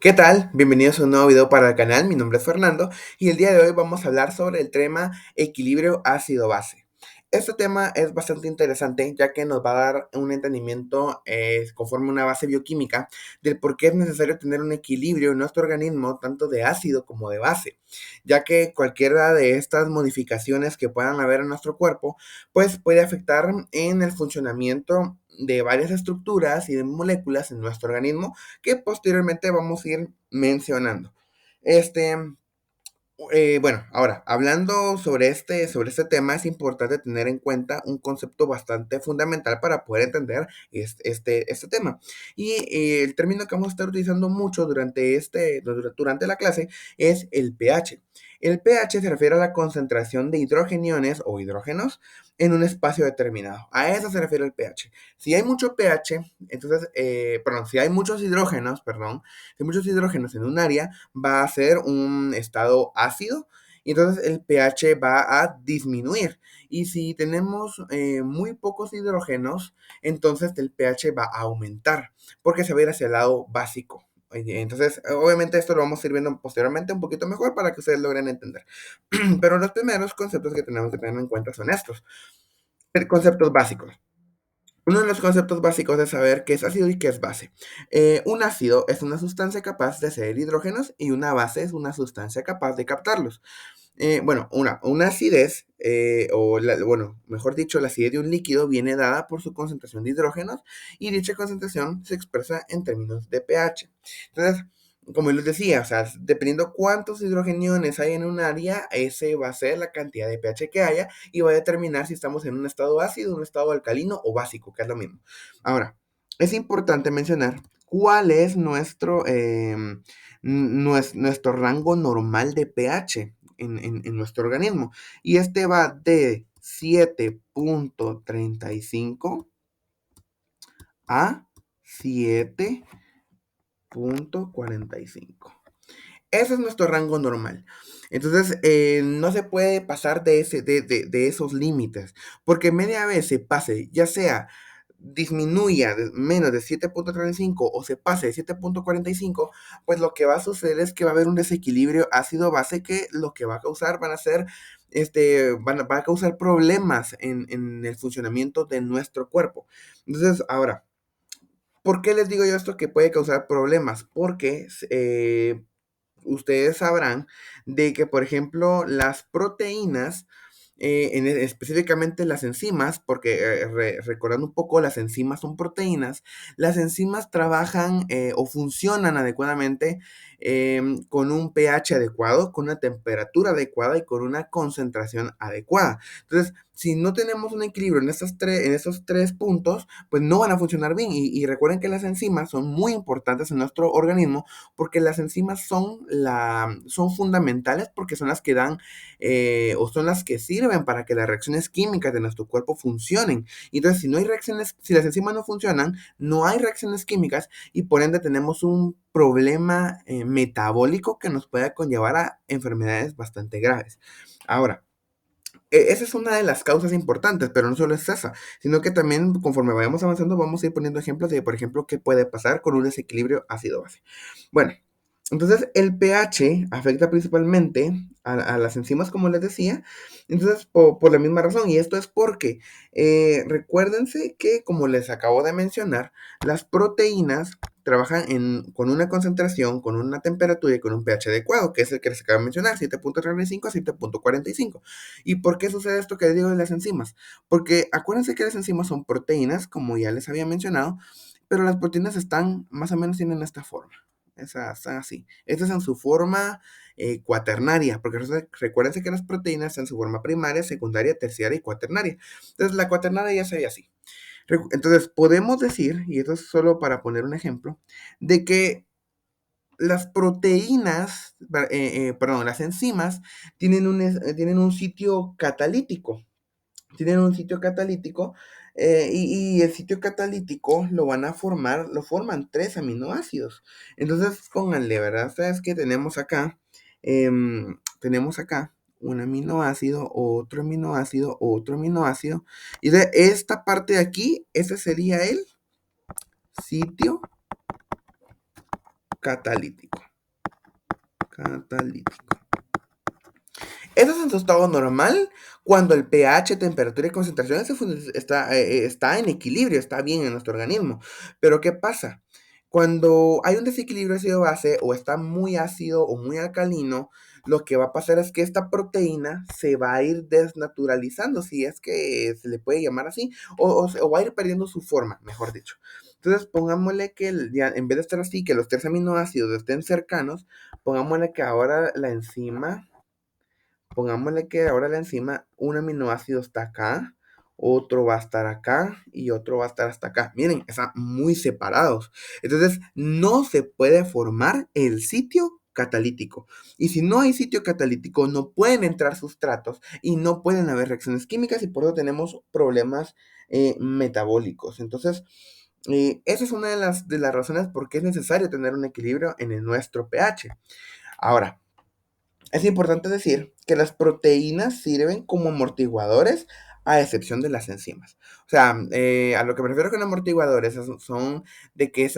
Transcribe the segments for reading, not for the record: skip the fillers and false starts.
¿Qué tal? Bienvenidos a un nuevo video para el canal. Mi nombre es Fernando y el día de hoy vamos a hablar sobre el tema equilibrio ácido-base. Este tema es bastante interesante ya que nos va a dar un entendimiento conforme una base bioquímica del por qué es necesario tener un equilibrio en nuestro organismo tanto de ácido como de base, ya que cualquiera de estas modificaciones que puedan haber en nuestro cuerpo pues puede afectar en el funcionamiento de varias estructuras y de moléculas en nuestro organismo que posteriormente vamos a ir mencionando. Este, bueno, ahora, hablando sobre este tema, es importante tener en cuenta un concepto bastante fundamental para poder entender este tema. Y el término que vamos a estar utilizando mucho durante la clase es el pH. El pH se refiere a la concentración de hidrogeniones o hidrógenos en un espacio determinado. A eso se refiere el pH. Si hay mucho pH, entonces, si hay muchos hidrógenos, si hay muchos hidrógenos en un área, va a ser un estado ácido y entonces el pH va a disminuir. Y si tenemos muy pocos hidrógenos, entonces el pH va a aumentar porque se va a ir hacia el lado básico. Entonces, obviamente esto lo vamos a ir viendo posteriormente un poquito mejor para que ustedes logren entender. Pero los primeros conceptos que tenemos que tener en cuenta son estos. Conceptos básicos. Uno de los conceptos básicos es saber qué es ácido y qué es base. Un ácido es una sustancia capaz de ceder hidrógenos y una base es una sustancia capaz de captarlos. Bueno, una acidez, bueno, mejor dicho, la acidez de un líquido viene dada por su concentración de hidrógenos y dicha concentración se expresa en términos de pH. Entonces, como les decía, o sea, dependiendo cuántos hidrogeniones hay en un área, ese va a ser la cantidad de pH que haya y va a determinar si estamos en un estado ácido, un estado alcalino o básico, que es lo mismo. Ahora, es importante mencionar cuál es nuestro rango normal de pH en nuestro organismo. Y este va de 7.35 a 7.45. Ese es nuestro rango normal. Entonces, no se puede pasar de esos límites, porque media vez se pase, ya sea disminuya menos de 7.35 o se pase de 7.45, pues lo que va a suceder es que va a haber un desequilibrio ácido-base que lo que va a causar van a ser, va a causar problemas en el funcionamiento de nuestro cuerpo. Entonces, ahora, ¿por qué les digo yo esto que puede causar problemas? Porque ustedes sabrán de que, por ejemplo, las proteínas, específicamente las enzimas, porque recordando un poco, las enzimas son proteínas, las enzimas trabajan o funcionan adecuadamente con un pH adecuado, con una temperatura adecuada y con una concentración adecuada. Entonces, si no tenemos un equilibrio en esos tres puntos, pues no van a funcionar bien. Y recuerden que las enzimas son muy importantes en nuestro organismo porque las enzimas son fundamentales porque son las que dan o son las que sirven para que las reacciones químicas de nuestro cuerpo funcionen. Y entonces, si no hay reacciones, si las enzimas no funcionan, no hay reacciones químicas y por ende tenemos un problema metabólico que nos puede conllevar a enfermedades bastante graves. Ahora, esa es una de las causas importantes, pero no solo es esa, sino que también conforme vayamos avanzando vamos a ir poniendo ejemplos de, por ejemplo, qué puede pasar con un desequilibrio ácido-base. Bueno, entonces el pH afecta principalmente a las enzimas, como les decía, entonces por la misma razón, y esto es porque recuérdense que, como les acabo de mencionar, las proteínas trabajan con una concentración, con una temperatura y con un pH adecuado, que es el que les acabo de mencionar, 7.35 a 7.45. ¿Y por qué sucede esto que les digo de las enzimas? Porque acuérdense que las enzimas son proteínas, como ya les había mencionado, pero las proteínas están, más o menos tienen esta forma. Están así. Esta es en su forma cuaternaria, porque recuérdense que las proteínas están en su forma primaria, secundaria, terciaria y cuaternaria. Entonces, la cuaternaria ya se ve así. Entonces, podemos decir, y esto es solo para poner un ejemplo, de que las proteínas, perdón, las enzimas tienen un sitio catalítico. Tienen un sitio catalítico y el sitio catalítico lo forman tres aminoácidos. Entonces, pónganle, ¿verdad? ¿Sabes qué? Tenemos acá un aminoácido, otro aminoácido, otro aminoácido. Y de esta parte de aquí, ese sería el sitio catalítico. Catalítico. Eso es en su estado normal cuando el pH, temperatura y concentración está en equilibrio, está bien en nuestro organismo. Pero ¿qué pasa? Cuando hay un desequilibrio ácido-base o está muy ácido o muy alcalino, lo que va a pasar es que esta proteína se va a ir desnaturalizando, si es que se le puede llamar así, o va a ir perdiendo su forma, mejor dicho. Entonces, pongámosle que en vez de estar así, que los tres aminoácidos estén cercanos, pongámosle que ahora la enzima Pongámosle que ahora la enzima, un aminoácido está acá, otro va a estar acá y otro va a estar hasta acá. Miren, están muy separados. Entonces, no se puede formar el sitio catalítico. Y si no hay sitio catalítico, no pueden entrar sustratos y no pueden haber reacciones químicas y por eso tenemos problemas metabólicos. Entonces, esa es una de las razones por qué es necesario tener un equilibrio en nuestro pH. Ahora, es importante decir que las proteínas sirven como amortiguadores a excepción de las enzimas. O sea, a lo que me refiero con amortiguadores son de que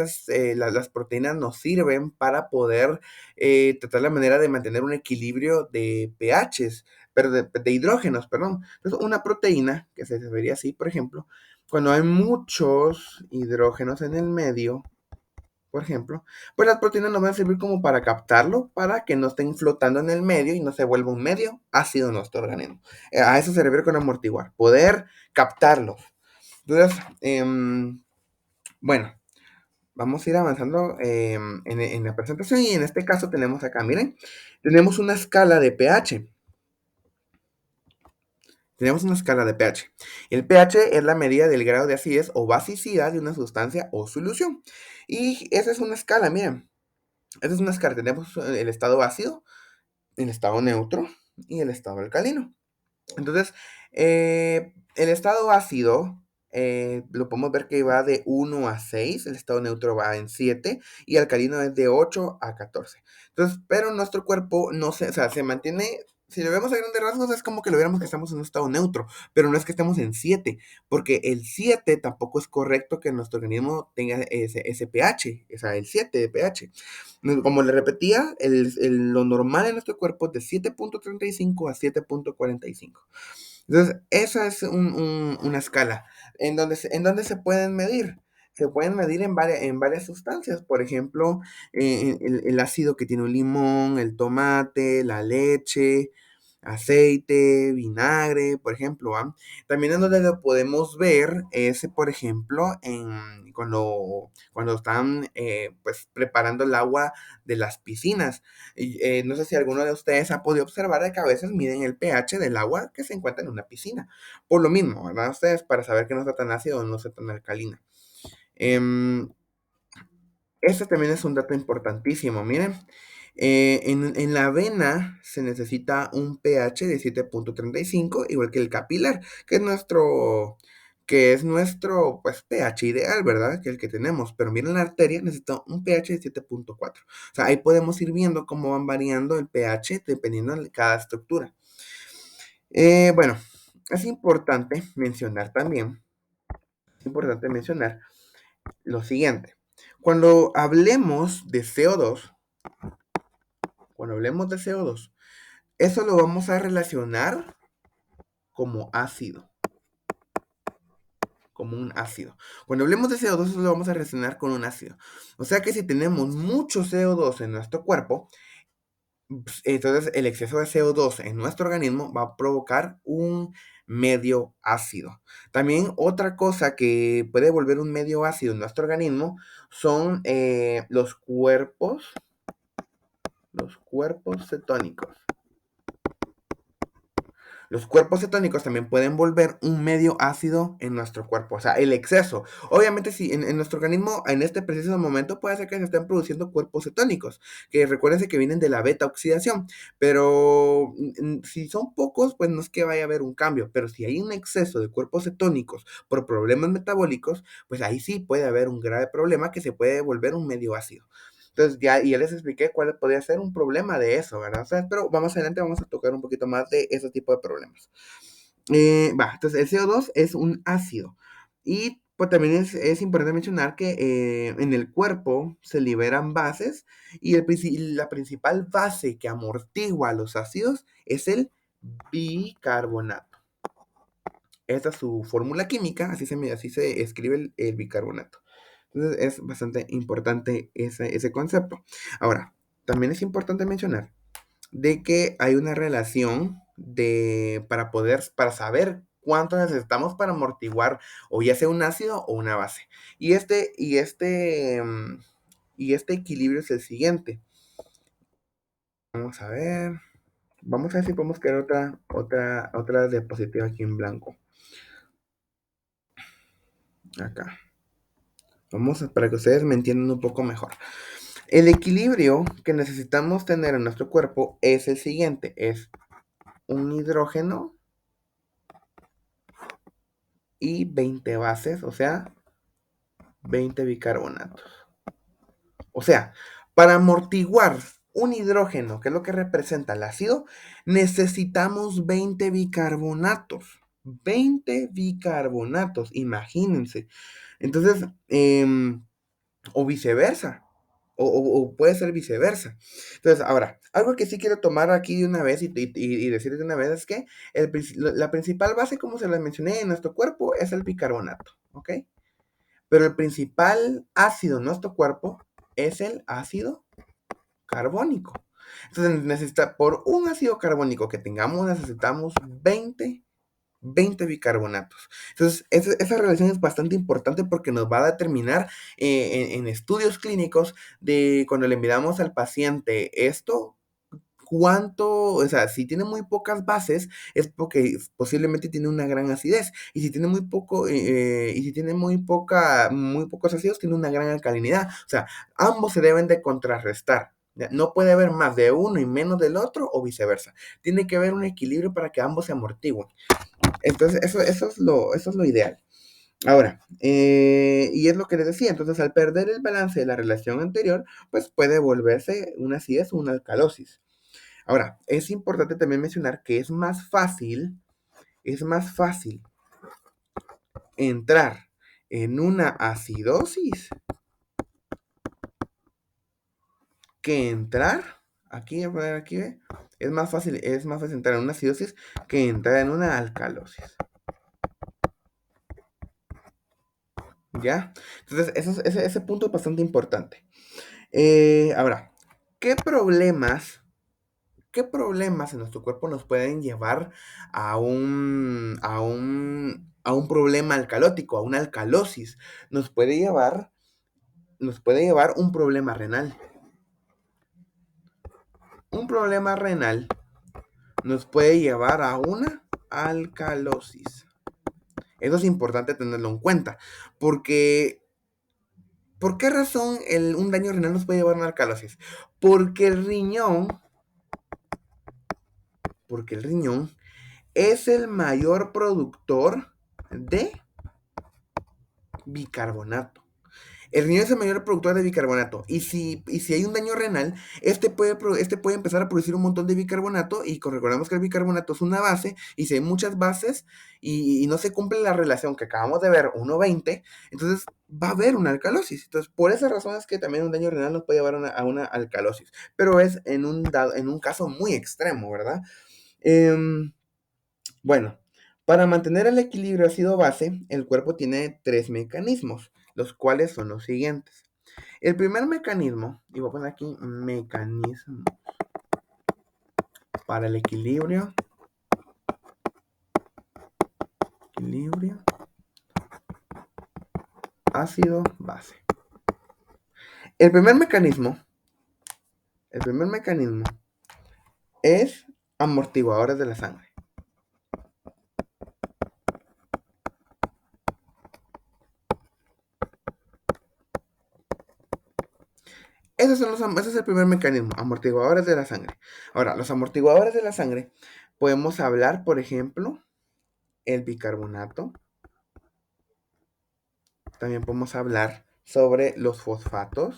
las proteínas nos sirven para poder tratar la manera de mantener un equilibrio de pHs, pero de hidrógenos, perdón. Entonces, una proteína, que se vería así, por ejemplo, cuando hay muchos hidrógenos en el medio, por ejemplo, pues las proteínas nos van a servir como para captarlo, para que no estén flotando en el medio y no se vuelva un medio ácido en nuestro organismo. A eso se refiere con amortiguar, poder captarlo. Entonces, bueno, vamos a ir avanzando en la presentación y en este caso tenemos acá, miren, tenemos una escala de pH. Tenemos una escala de pH. El pH es la medida del grado de acidez o basicidad de una sustancia o solución. Y esa es una escala, miren. Esa es una escala. Tenemos el estado ácido, el estado neutro y el estado alcalino. Entonces, el estado ácido lo podemos ver que va de 1 a 6, el estado neutro va en 7 y alcalino es de 8 a 14. Entonces, pero nuestro cuerpo no se, o sea, se mantiene, si lo vemos a grandes rasgos, es como que lo viéramos que estamos en un estado neutro, pero no es que estemos en 7, porque el 7 tampoco es correcto que nuestro organismo tenga ese pH, o sea, el 7 de pH. Como le repetía, lo normal en nuestro cuerpo es de 7.35 a 7.45. Entonces, esa es una escala en donde se pueden medir. Se pueden medir en varias sustancias. Por ejemplo, el ácido que tiene un limón, el tomate, la leche, aceite, vinagre, por ejemplo. También en donde lo podemos ver es, por ejemplo, cuando están pues, preparando el agua de las piscinas. Y, no sé si alguno de ustedes ha podido observar que a veces miden el pH del agua que se encuentra en una piscina. Por lo mismo, ¿verdad? Ustedes para saber que no está tan ácido o no está tan alcalina. Em, este también es un dato importantísimo. Miren, en la avena se necesita un pH de 7.35, igual que el capilar, que es nuestro pues, pH ideal, ¿verdad? Que es el que tenemos. Pero miren, la arteria necesita un pH de 7.4. O sea, ahí podemos ir viendo cómo van variando el pH dependiendo de cada estructura. Bueno, es importante mencionar lo siguiente. Cuando hablemos de CO2, eso lo vamos a relacionar como ácido, como un ácido. Cuando hablemos de CO2, eso lo vamos a relacionar con un ácido. O sea que si tenemos mucho CO2 en nuestro cuerpo, pues, entonces el exceso de CO2 en nuestro organismo va a provocar un medio ácido. También otra cosa que puede volver un medio ácido en nuestro organismo son los cuerpos cetónicos. Los cuerpos cetónicos también pueden volver un medio ácido en nuestro cuerpo, o sea, el exceso. Obviamente, si en nuestro organismo, en este preciso momento, puede ser que se estén produciendo cuerpos cetónicos, que recuérdense que vienen de la beta oxidación, pero si son pocos, pues no es que vaya a haber un cambio, pero si hay un exceso de cuerpos cetónicos por problemas metabólicos, pues ahí sí puede haber un grave problema que se puede volver un medio ácido. Entonces ya les expliqué cuál podría ser un problema de eso, ¿verdad? O sea, pero vamos adelante, vamos a tocar un poquito más de ese tipo de problemas. Entonces el CO2 es un ácido y pues también es importante mencionar que en el cuerpo se liberan bases y la principal base que amortigua los ácidos es el bicarbonato. Esta es su fórmula química, así se escribe el bicarbonato. Entonces es bastante importante ese concepto. Ahora, también es importante mencionar de que hay una relación para saber cuánto necesitamos para amortiguar o ya sea un ácido o una base. Y este equilibrio es el siguiente. Vamos a ver. Vamos a ver si podemos crear otra diapositiva aquí en blanco. Acá. Para que ustedes me entiendan un poco mejor. El equilibrio que necesitamos tener en nuestro cuerpo es el siguiente. Es un hidrógeno y 20 bases, o sea, 20 bicarbonatos. O sea, para amortiguar un hidrógeno, que es lo que representa el ácido, necesitamos 20 bicarbonatos. 20 bicarbonatos, imagínense. Entonces, o viceversa. O puede ser viceversa. Entonces, ahora, algo que sí quiero tomar aquí de una vez y decir de una vez es que la principal base, como se la mencioné en nuestro cuerpo, es el bicarbonato, ¿ok? Pero el principal ácido en nuestro cuerpo es el ácido carbónico. Entonces, por un ácido carbónico que tengamos, necesitamos 20 bicarbonatos. Entonces, esa relación es bastante importante porque nos va a determinar en estudios clínicos de cuando le midamos al paciente esto, o sea, si tiene muy pocas bases, es porque posiblemente tiene una gran acidez. Y si tiene muy pocos ácidos, tiene una gran alcalinidad. O sea, ambos se deben de contrarrestar. ¿Ya? No puede haber más de uno y menos del otro o viceversa. Tiene que haber un equilibrio para que ambos se amortiguen. Entonces, eso es lo ideal. Ahora, y es lo que les decía, entonces al perder el balance de la relación anterior, pues puede volverse una acidez o una alcalosis. Ahora, es importante también mencionar que es más fácil entrar en una acidosis que entrar, aquí, ¿ve? Es más fácil entrar en una acidosis que entrar en una alcalosis. ¿Ya? Entonces, ese punto es bastante importante. Ahora, ¿qué problemas, ¿qué problemas en nuestro cuerpo nos pueden llevar a un problema alcalótico, a una alcalosis? Nos puede llevar un problema renal. Un problema renal nos puede llevar a una alcalosis. Eso es importante tenerlo en cuenta, porque ¿por qué razón un daño renal nos puede llevar a una alcalosis? Porque porque el riñón es el mayor productor de bicarbonato. El riñón es el mayor productor de bicarbonato. Y si hay un daño renal, este puede empezar a producir un montón de bicarbonato. Y recordemos que el bicarbonato es una base. Y si hay muchas bases y no se cumple la relación que acabamos de ver, 1:20, entonces va a haber una alcalosis. Entonces, por esa razón es que también un daño renal nos puede llevar a una alcalosis. Pero es en un caso muy extremo, ¿verdad? Bueno, para mantener el equilibrio ácido-base, el cuerpo tiene tres mecanismos, los cuales son los siguientes. El primer mecanismo, y voy a poner aquí mecanismo para el equilibrio ácido-base. El primer mecanismo es amortiguadores de la sangre. Ese es el primer mecanismo, amortiguadores de la sangre. Ahora, los amortiguadores de la sangre, podemos hablar, por ejemplo, el bicarbonato. También podemos hablar sobre los fosfatos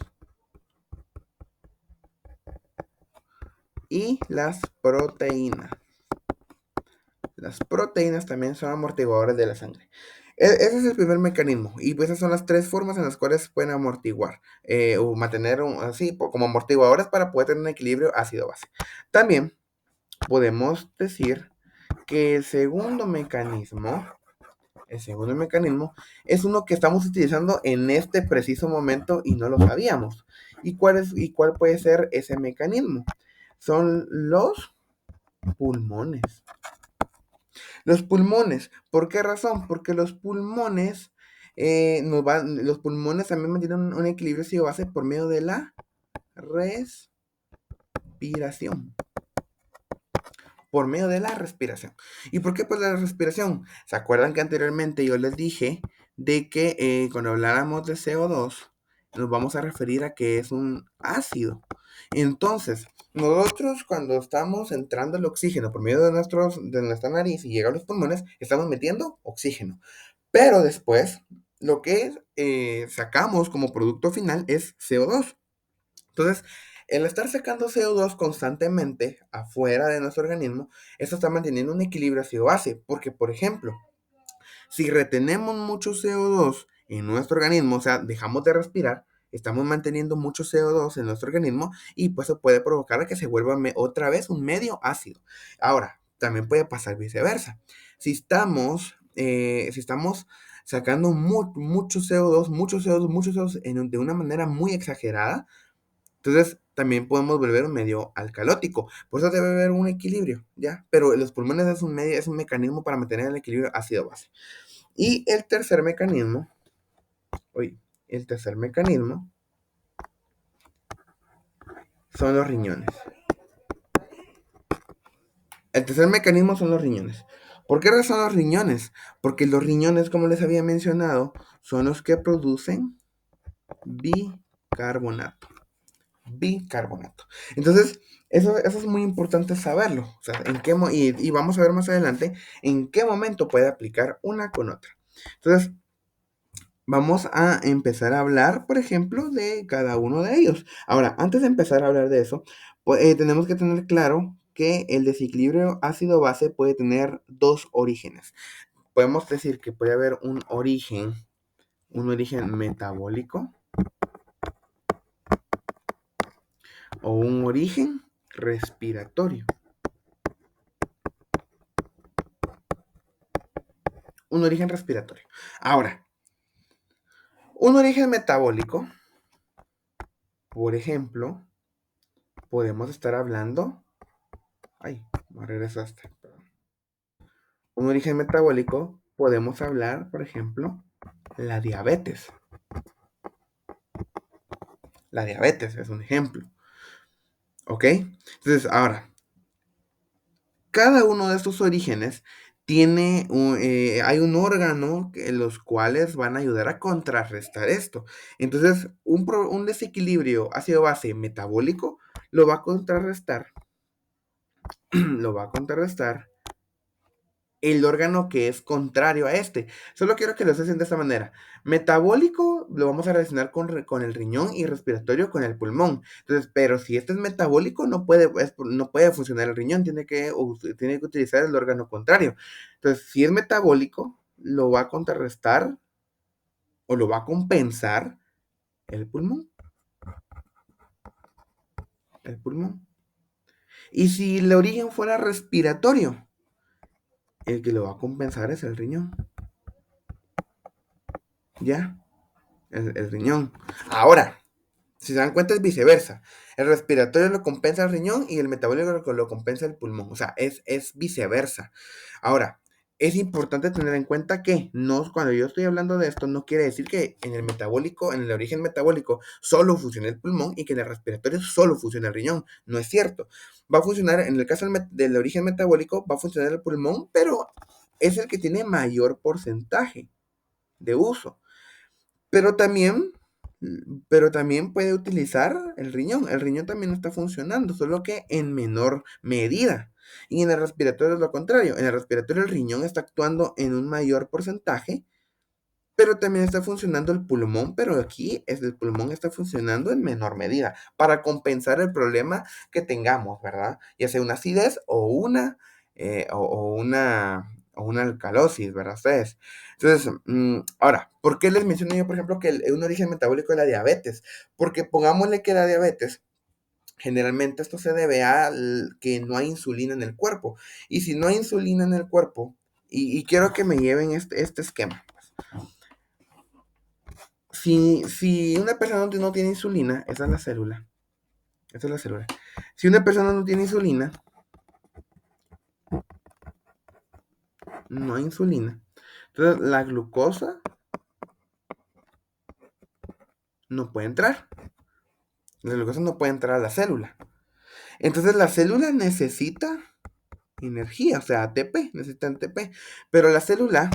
y las proteínas. Las proteínas también son amortiguadores de la sangre. Ese es el primer mecanismo y pues esas son las tres formas en las cuales pueden amortiguar o mantener así como amortiguadores para poder tener un equilibrio ácido-base. También podemos decir que el segundo mecanismo es uno que estamos utilizando en este preciso momento y no lo sabíamos. ¿Y cuál puede ser ese mecanismo? Son los pulmones. Los pulmones, ¿por qué razón? Porque los pulmones los pulmones también mantienen un equilibrio ácido-base por medio de la respiración. Por medio de la respiración. ¿Y por qué pues la respiración? ¿Se acuerdan que anteriormente yo les dije de que cuando habláramos de CO2 nos vamos a referir a que es un ácido? Entonces, nosotros cuando estamos entrando el oxígeno por medio de nuestra nariz y llega a los pulmones, estamos metiendo oxígeno. Pero después, lo que sacamos como producto final es CO2. Entonces, el estar sacando CO2 constantemente afuera de nuestro organismo, esto está manteniendo un equilibrio ácido-base, porque, por ejemplo, si retenemos mucho CO2 en nuestro organismo, o sea, dejamos de respirar, estamos manteniendo mucho CO2 en nuestro organismo y pues eso puede provocar que se vuelva otra vez un medio ácido. Ahora, también puede pasar viceversa. Si estamos sacando mucho CO2, mucho CO2, mucho CO2 de una manera muy exagerada, entonces, también podemos volver un medio alcalótico. Por eso debe haber un equilibrio, ¿ya? Pero los pulmones es un mecanismo para mantener el equilibrio ácido-base. Y oye, el tercer mecanismo son los riñones. El tercer mecanismo son los riñones. ¿Por qué razón los riñones? Porque los riñones, como les había mencionado, son los que producen bicarbonato. Bicarbonato. Entonces, eso es muy importante saberlo. O sea, y vamos a ver más adelante en qué momento puede aplicar una con otra. Entonces, vamos a empezar a hablar, por ejemplo, de cada uno de ellos. Ahora, antes de empezar a hablar de eso, pues, tenemos que tener claro que el desequilibrio ácido-base puede tener dos orígenes. Podemos decir que puede haber un origen metabólico o un origen respiratorio. Un origen respiratorio. Ahora, un origen metabólico, por ejemplo, podemos estar hablando. Ay, me regresaste. Perdón. Un origen metabólico, podemos hablar, por ejemplo, la diabetes. La diabetes es un ejemplo. ¿Ok? Entonces, ahora, cada uno de estos orígenes hay un órgano en los cuales van a ayudar a contrarrestar esto. Entonces, un desequilibrio ácido-base metabólico lo va a contrarrestar, lo va a contrarrestar el órgano que es contrario a este. Solo quiero que lo asocies de esta manera. Metabólico lo vamos a relacionar con el riñón y respiratorio con el pulmón. Entonces, pero si este es metabólico, no puede funcionar el riñón, tiene que utilizar el órgano contrario. Entonces, si es metabólico, lo va a contrarrestar o lo va a compensar el pulmón. El pulmón. Y si el origen fuera respiratorio, el que lo va a compensar es el riñón. ¿Ya? El riñón. Ahora, si se dan cuenta es viceversa. El respiratorio lo compensa el riñón y el metabólico lo compensa el pulmón. O sea, es viceversa. Ahora, es importante tener en cuenta que no, cuando yo estoy hablando de esto, no quiere decir que en el metabólico, en el origen metabólico, solo funcione el pulmón y que en el respiratorio solo funcione el riñón. No es cierto. Va a funcionar, en el caso del origen metabólico, va a funcionar el pulmón, pero es el que tiene mayor porcentaje de uso. Pero también, pero también puede utilizar el riñón. El riñón también está funcionando, solo que en menor medida. Y en el respiratorio es lo contrario. En el respiratorio el riñón está actuando en un mayor porcentaje, pero también está funcionando el pulmón, pero aquí el pulmón está funcionando en menor medida para compensar el problema que tengamos, ¿verdad? Ya sea una acidez o una o una alcalosis, ¿verdad ustedes? Entonces, ahora, ¿por qué les menciono yo, por ejemplo, que un origen metabólico es la diabetes? Porque pongámosle que la diabetes, generalmente esto se debe a que no hay insulina en el cuerpo. Y si no hay insulina en el cuerpo, y quiero que me lleven este esquema. Si una persona no tiene insulina, esa es la célula. Esa es la célula. Si una persona no tiene insulina, no hay insulina. Entonces la glucosa no puede entrar. La glucosa no puede entrar a la célula. Entonces la célula necesita energía, o sea, ATP, necesita ATP. Pero la célula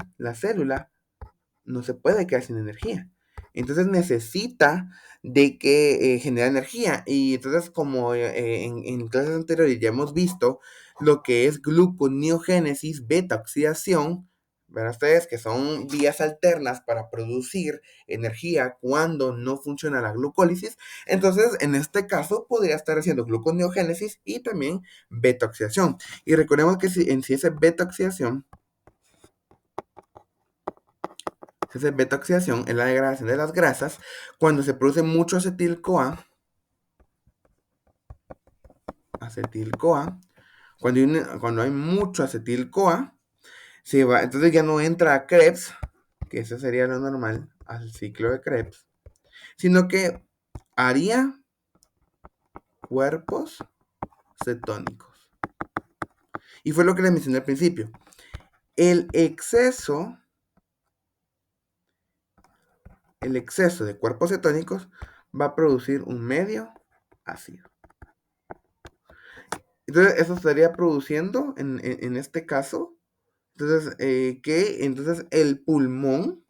no se puede quedar sin energía. Entonces necesita de que genera energía. Y entonces, como en clases anteriores ya hemos visto, lo que es gluconeogénesis, beta-oxidación, verán ustedes que son vías alternas para producir energía cuando no funciona la glucólisis. Entonces, en este caso, podría estar haciendo gluconeogénesis y también beta-oxidación. Y recordemos que si esa beta-oxidación, esa beta-oxidación es la degradación de las grasas. Cuando se produce mucho acetil-CoA, cuando hay mucho acetil-CoA, se va, entonces ya no entra a Krebs, que eso sería lo normal, al ciclo de Krebs, sino que haría cuerpos cetónicos. Y fue lo que les mencioné al principio. El exceso de cuerpos cetónicos va a producir un medio ácido. Entonces, eso estaría produciendo, en este caso, entonces el pulmón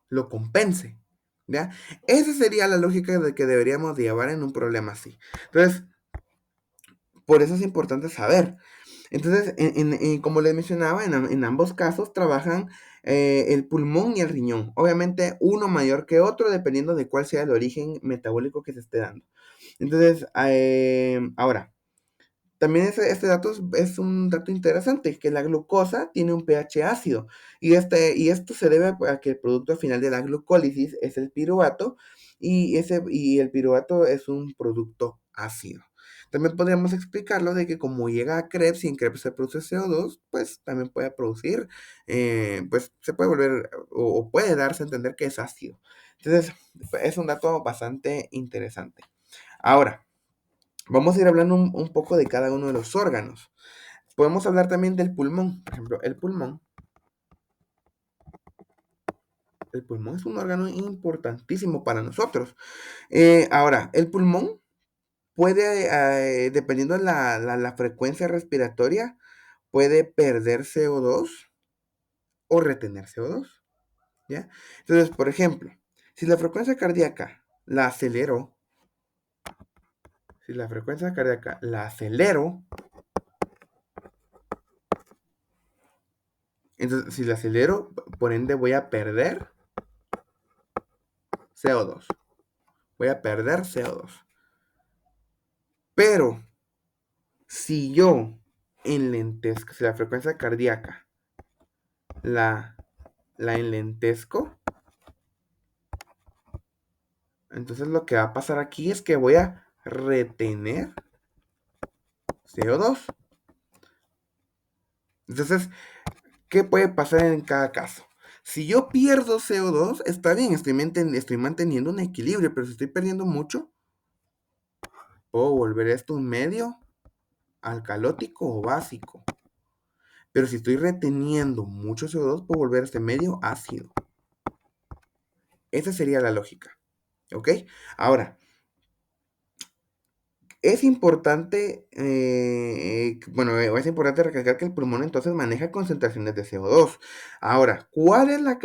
lo compense, ¿ya? Esa sería la lógica de que deberíamos llevar en un problema así. Entonces, por eso es importante saber. Entonces, como les mencionaba, en ambos casos trabajan el pulmón y el riñón. Obviamente, uno mayor que otro, dependiendo de cuál sea el origen metabólico que se esté dando. Entonces, ahora, también este dato es un dato interesante, que la glucosa tiene un pH ácido y esto se debe a que el producto final de la glucólisis es el piruvato y el piruvato es un producto ácido. También podríamos explicarlo de que como llega a Krebs y en Krebs se produce CO2, pues también puede producir, pues se puede volver o puede darse a entender que es ácido. Entonces, es un dato bastante interesante. Ahora, vamos a ir hablando un poco de cada uno de los órganos. Podemos hablar también del pulmón. Por ejemplo, el pulmón. El pulmón es un órgano importantísimo para nosotros. Ahora, el pulmón puede, dependiendo de la frecuencia respiratoria, puede perder CO2 o retener CO2. ¿Ya? Entonces, por ejemplo, si la frecuencia cardíaca la acelero, entonces si la acelero, por ende voy a perder CO2. Voy a perder CO2. Pero si yo enlentezco, si la frecuencia cardíaca la, la enlentezco, entonces lo que va a pasar aquí es que voy a retener CO2. Entonces, ¿qué puede pasar en cada caso? Si yo pierdo CO2, está bien, estoy manteniendo un equilibrio, pero si estoy perdiendo mucho, puedo volver esto un medio alcalótico o básico. Pero si estoy reteniendo mucho CO2, puedo volver este medio ácido. Esa sería la lógica. ¿Ok? Ahora, es importante, es importante recalcar que el pulmón entonces maneja concentraciones de CO2. Ahora, ¿cuál es la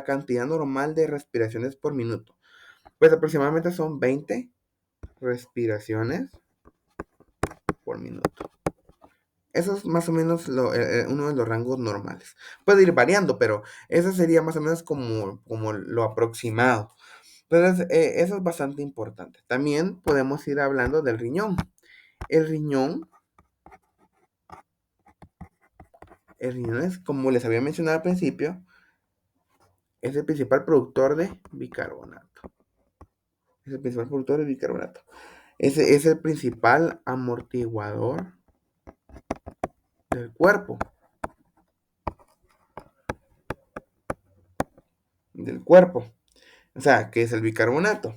cantidad normal de respiraciones por minuto? Pues aproximadamente son 20 respiraciones por minuto. Eso es más o menos uno de los rangos normales. Puede ir variando, pero eso sería más o menos como lo aproximado. Entonces, eso es bastante importante. También podemos ir hablando del riñón. El riñón El riñón es, como les había mencionado al principio, es el principal productor de bicarbonato. Es el principal productor de bicarbonato. Es el principal amortiguador del cuerpo. Del cuerpo. O sea, que es el bicarbonato.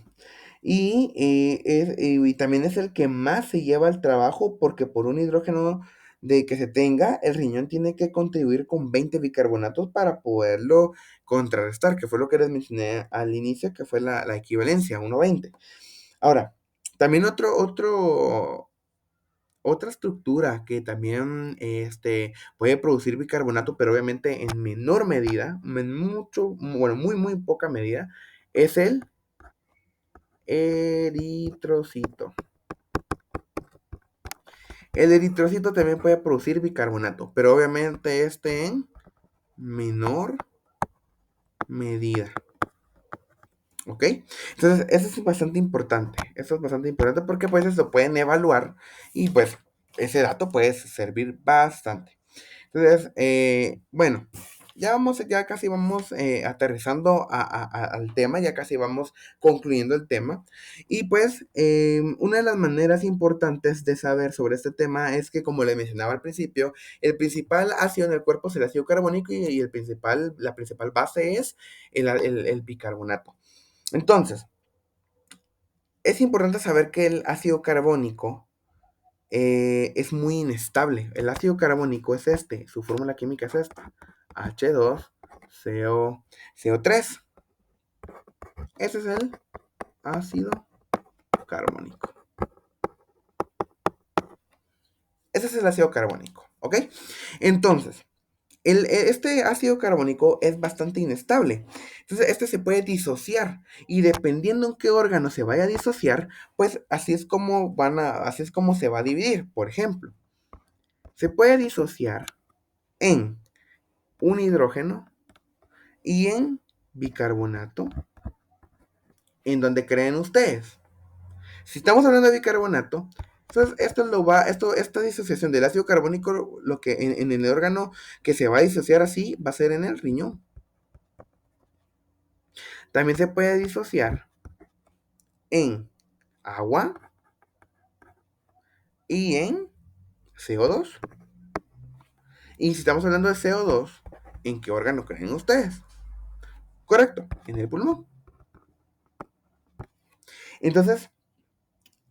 Y también es el que más se lleva al trabajo porque por un hidrógeno de que se tenga, el riñón tiene que contribuir con 20 bicarbonatos para poderlo contrarrestar, que fue lo que les mencioné al inicio, que fue la equivalencia, 1:20. Ahora, también otra estructura que también puede producir bicarbonato, pero obviamente en menor medida, bueno, muy, muy poca medida, es el eritrocito. El eritrocito también puede producir bicarbonato, pero obviamente en menor medida. ¿Ok? Entonces, eso es bastante importante. Eso es bastante importante porque pues eso pueden evaluar y pues ese dato puede servir bastante. Entonces, bueno, ya casi vamos aterrizando al tema, ya casi vamos concluyendo el tema. Y pues, una de las maneras importantes de saber sobre este tema es que, como le mencionaba al principio, el principal ácido en el cuerpo es el ácido carbónico y la principal base es el bicarbonato. Entonces, es importante saber que el ácido carbónico es muy inestable. El ácido carbónico es su fórmula química es esta, H2CO3. Ese es el ácido carbónico. Ese es el ácido carbónico, ¿ok? Entonces, este ácido carbónico es bastante inestable. Entonces, este se puede disociar. Y dependiendo en qué órgano se vaya a disociar, pues así es como se va a dividir. Por ejemplo, se puede disociar en un hidrógeno y en bicarbonato, en donde creen ustedes. Si estamos hablando de bicarbonato, entonces esta disociación del ácido carbónico, lo que en el órgano que se va a disociar así, va a ser en el riñón. También se puede disociar en agua y en CO2. Y si estamos hablando de CO2, ¿en qué órgano creen ustedes? Correcto, en el pulmón. Entonces,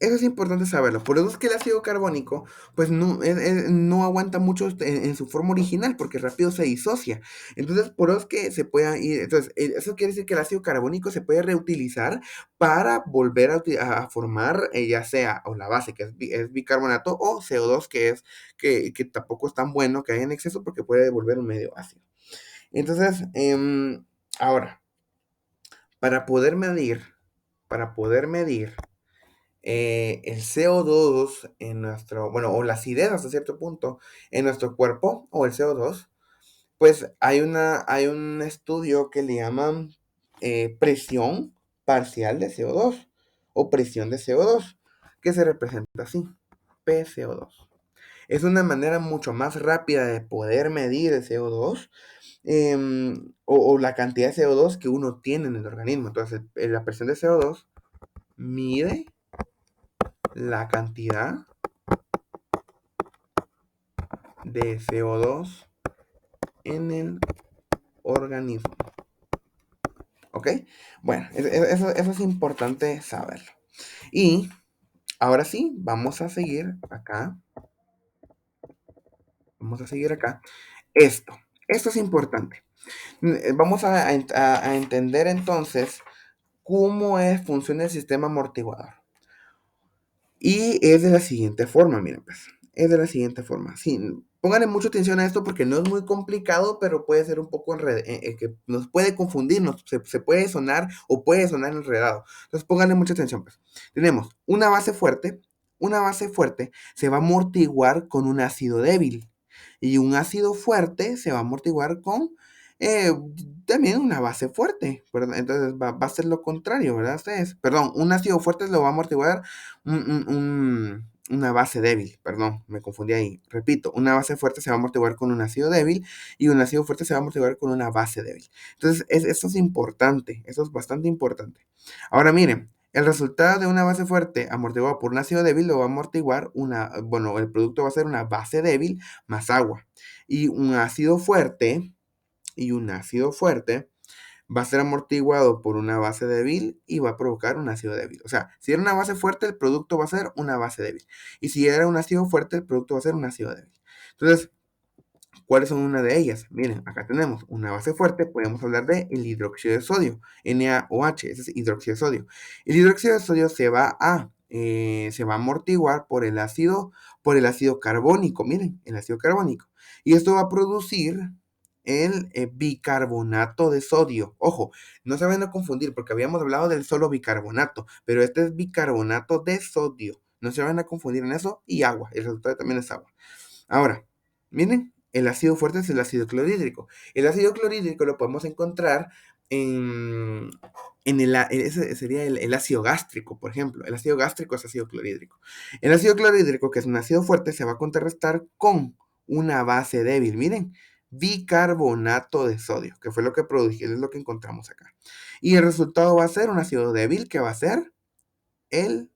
eso es importante saberlo. Por eso es que el ácido carbónico, pues no aguanta mucho en su forma original, porque rápido se disocia. Entonces, por eso es que se puede ir. Entonces, eso quiere decir que el ácido carbónico se puede reutilizar para volver a formar, ya sea o la base, que es bicarbonato, o CO2, que tampoco es tan bueno que haya en exceso, porque puede devolver un medio ácido. Entonces, ahora, para poder medir, para poder medir el CO2 en nuestro, bueno, o la acidez hasta cierto punto en nuestro cuerpo, o el CO2, pues hay un estudio que le llaman presión parcial de CO2 o presión de CO2, que se representa así, PCO2. Es una manera mucho más rápida de poder medir el CO2 o la cantidad de CO2 que uno tiene en el organismo. Entonces, la presión de CO2 mide la cantidad de CO2 en el organismo. ¿Ok? Bueno, eso es importante saberlo. Y ahora sí, vamos a seguir acá. Vamos a seguir acá. Esto es importante. Vamos a entender entonces cómo funciona el sistema amortiguador. Y es de la siguiente forma, miren pues. Es de la siguiente forma. Sí, pónganle mucha atención a esto porque no es muy complicado, pero puede ser un poco que nos puede confundirnos. Se puede sonar o puede sonar enredado. Entonces pónganle mucha atención pues. Tenemos una base fuerte. Una base fuerte se va a amortiguar con un ácido débil. Y un ácido fuerte se va a amortiguar con eh, también una base fuerte, ¿verdad? Entonces va a ser lo contrario, ¿verdad? Ustedes, perdón, un ácido fuerte lo va a amortiguar un una base débil, perdón, me confundí ahí. Repito, una base fuerte se va a amortiguar con un ácido débil y un ácido fuerte se va a amortiguar con una base débil. Entonces, esto es importante, esto es bastante importante. Ahora miren, el resultado de una base fuerte amortiguada por un ácido débil lo va a amortiguar bueno, el producto va a ser una base débil más agua. Y un ácido fuerte, y un ácido fuerte va a ser amortiguado por una base débil y va a provocar un ácido débil. O sea, si era una base fuerte, el producto va a ser una base débil. Y si era un ácido fuerte, el producto va a ser un ácido débil. Entonces, ¿cuáles son una de ellas? Miren, acá tenemos una base fuerte, podemos hablar de el hidróxido de sodio, NaOH, ese es hidróxido de sodio. El hidróxido de sodio se va a amortiguar por el ácido carbónico, miren, el ácido carbónico. Y esto va a producir el bicarbonato de sodio. Ojo, no se vayan a confundir porque habíamos hablado del solo bicarbonato, pero este es bicarbonato de sodio. No se van a confundir en eso y agua. El resultado también es agua. Ahora, miren, el ácido fuerte es el ácido clorhídrico. El ácido clorhídrico lo podemos encontrar en, ese sería el ácido gástrico, por ejemplo. El ácido gástrico es ácido clorhídrico. El ácido clorhídrico, que es un ácido fuerte, se va a contrarrestar con una base débil. Miren, bicarbonato de sodio, que fue lo que produjimos, es lo que encontramos acá. Y el resultado va a ser un ácido débil, que va a ser el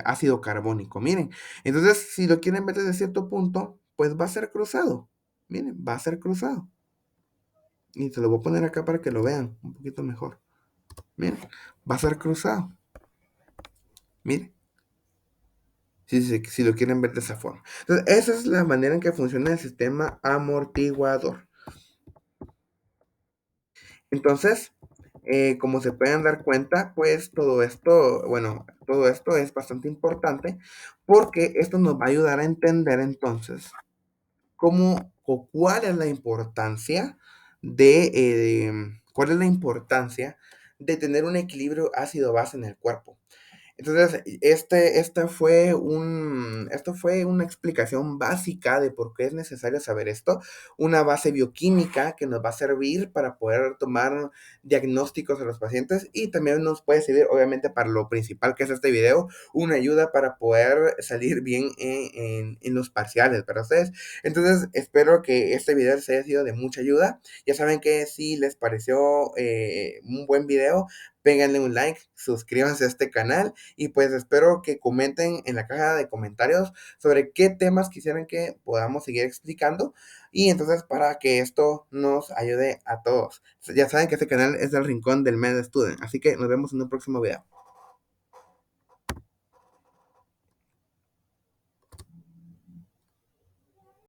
ácido carbónico. Miren, entonces si lo quieren ver desde cierto punto, pues va a ser cruzado. Miren, va a ser cruzado. Y te lo voy a poner acá para que lo vean un poquito mejor. Miren, va a ser cruzado. Miren, si lo quieren ver de esa forma. Entonces, esa es la manera en que funciona el sistema amortiguador. Entonces, como se pueden dar cuenta, pues todo esto, bueno, todo esto es bastante importante porque esto nos va a ayudar a entender entonces cómo o cuál es la importancia cuál es la importancia de tener un equilibrio ácido-base en el cuerpo. Entonces, esto fue una explicación básica de por qué es necesario saber esto, una base bioquímica que nos va a servir para poder tomar diagnósticos a los pacientes y también nos puede servir, obviamente, para lo principal que es este video, una ayuda para poder salir bien en los parciales para ustedes. Entonces, espero que este video les haya sido de mucha ayuda. Ya saben que si les pareció un buen video, péganle un like, suscríbanse a este canal y pues espero que comenten en la caja de comentarios sobre qué temas quisieran que podamos seguir explicando y entonces para que esto nos ayude a todos. Ya saben que este canal es del Rincón del Med Student, así que nos vemos en un próximo video.